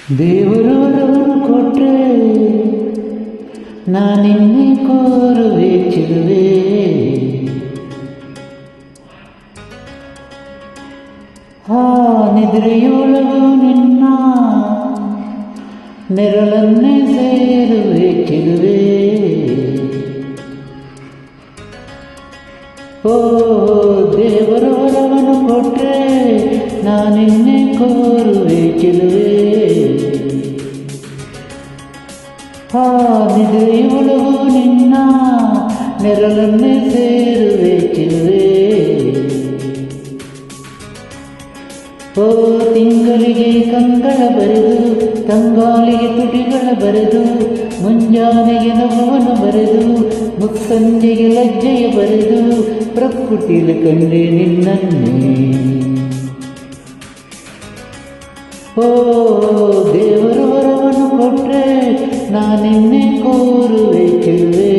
ದೇವರು ವರವನ್ನು ಕೊಟ್ರೆ ನಾನಿನ್ನೇ ಕೋರುವೆ ಚಿರುವೆ. ಆ ನಿದ್ರೆಯೊಳಗೂ ನಿನ್ನ ನೆರಳನ್ನೇ ಸೇರುವೆ ಚಿರುವೆ. ಓ ದೇವರು ವರವನ್ನು ಕೊಟ್ರೆ ನಾನಿನ್ನೇ ಕೋರುವೆ ಚಿರುವೆ. ಆ ನಿದ್ರೆಯೊಳಗೂ ನಿನ್ನ ನೆರಳನ್ನೇ ಸೇರುವೆ ಚಿರುವೆ. ಓ ತಿಂಗಳಿಗೆ ಕಂಗಳ ಬರೆದು ತಂಗಾಳಿಗೆ ತುಟಿಗಳ ಬರೆದು ಮುಂಜಾನೆಗೆ ನಗುವನ್ನು ಬರೆದು ಮುಸ್ಸಂಜೆಗೆ ಲಜ್ಜೆಯ ಬರೆದು ಪ್ರಕೃತಿಯಲ್ಲಿ ಕಂಡೆ ನಿನ್ನನ್ನೇ. ಓ ದೇವರು ವರವನ್ನು ಕೊಟ್ರೆ ನಾನಿನ್ನೇ ಕೋರುವೆ ಚಿರುವೆ.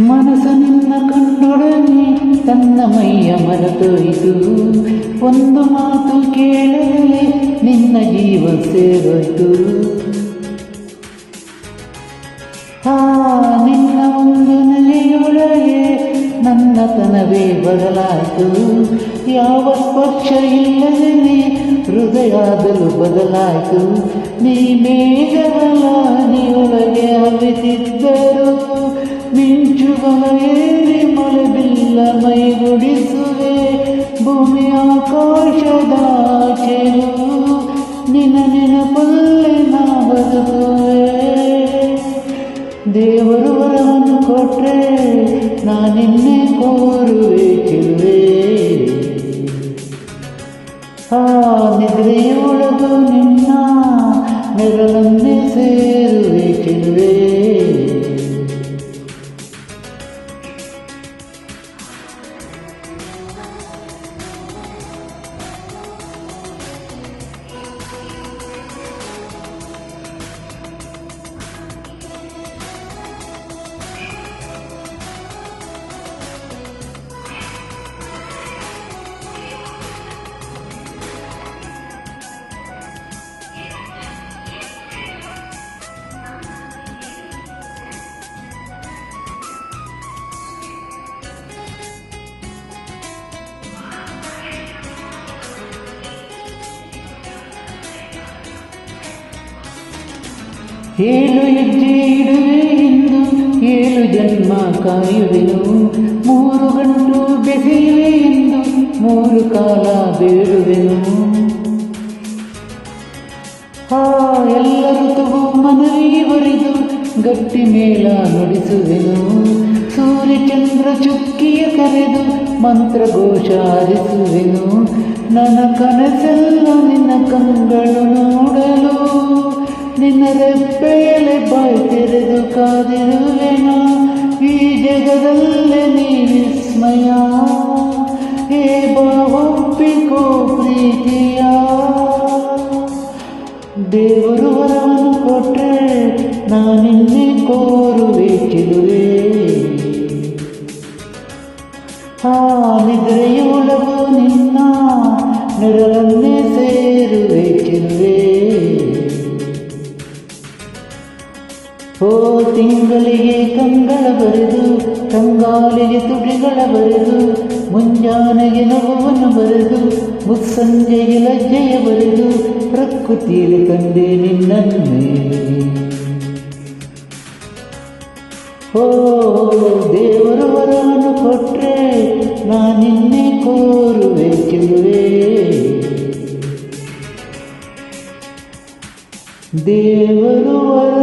ಮನಸ್ಸು ನಿನ್ನ ಕಂಡೊಡನೆ ತನ್ನ ಮೈಯ ಮರೆತೋಯಿತು. ಒಂದು ಮಾತು ಕೇಳಲೇ ನಿನ್ನ ಜೀವ ಸೇರೋಯ್ತು. ನಿನ್ನ ಒಂದು ನೆಲೆಯೊಳಗೆ ನನ್ನ ತನವೇ ಬದಲಾಯಿತು. ಯಾವ ಸ್ಪರ್ಶ ಇಲ್ಲದೇ ಹೃದಯದಲ್ಲೂ ಬದಲಾಯಿತು. ನೀ ಮೇಘಗಳ ನೀಯೊಳಗೆ ಹವಿತಿದ್ದರು ಮಿಂಚುಗಳ ಏರಿ ಮಳೆ ಬಿಲ್ಲ ಮೈಗುಡಿಸುವೆ. ಭೂಮಿ ಆಕಾಶದಾಚೆಯು ನಿನ್ನ ನೆನಪಲ್ಲೇ ನಾ ಬದುಕುವೆ. ದೇವರು ವರವನ್ನು ಕೊಟ್ರೆ ನಾನಿನ್ನೇ ಕೋರುವೆ ಚಿರುವೆ. ಆ ನಿದ್ರೆಯೊಳಗೂ ನಿನ್ನ ನೆರಳನ್ನೇ ಸೇರುವೆ ಚಿರುವೆ. ಏಳು ಹೆಜ್ಜೆ ಇಡುವೆ ಎಂದು 7 ಜನ್ಮ ಕಾಯುವೆನು. 3 ಗಂಟು ಬೆಸೆಯುವೆ ಎಂದು 3 ಕಾಲ ಬೇಡುವೆನು. ಎಲ್ಲ ಋತುವು ಮನವಿಗೆ ಬರೆದು ಗಟ್ಟಿ ಮೇಳ ನುಡಿಸುವೆನು. ಸೂರ್ಯಚಂದ್ರ ಚುಕ್ಕಿಯ ಕರೆದು ಮಂತ್ರಘೋಷ ಹಾರಿಸುವೆನು. ನನ್ನ ಕನಸೆಲ್ಲ ನಿನ್ನ ಕಂಗಳು ನೋಡಲು ನಿನ್ನ ರೆಪ್ಪೆಯಲೆ ಬಾಯಿ ತೆರೆದು ಕಾದಿರುವೆನು. ಈ ಜಗದಲ್ಲೇ ನೀ ವಿಸ್ಮಯ. ಹೇ ಬಾ ಒಪ್ಪಿಕೋ ಪ್ರೀತಿಯ. ದೇವರು ವರವನ್ನು ಕೊಟ್ರೆ ನಾನಿನ್ನೇ ಕೋರುವೆ ಚಿರುವೆ. ಆ ನಿದ್ರೆಯೊಳಗೂ ನಿನ್ನ ನೆರಳನ್ನೇ ಸೇರುವೆ ಚಿರುವೆ. ಓ ತಿಂಗಳಿಗೆ ಕಂಗಳ ಬರೆದು ತಂಗಾಳಿಗೆ ತುಟಿಗಳ ಬರೆದು ಮುಂಜಾನೆಗೆ ನಗುವನ್ನು ಬರೆದು ಮುಸ್ಸಂಜೆಗೆ ಲಜ್ಜೆಯ ಬರೆದು ಪ್ರಕೃತಿಯಲ್ಲಿ ಕಂಡೆ ನಿನ್ನನ್ನೇ. ಓ ದೇವರು ವರವನ್ನು ಕೊಟ್ರೆ ನಾನಿನ್ನೇ ಕೋರುವೆ ಚಿರುವೆ. ದೇವರು ವರ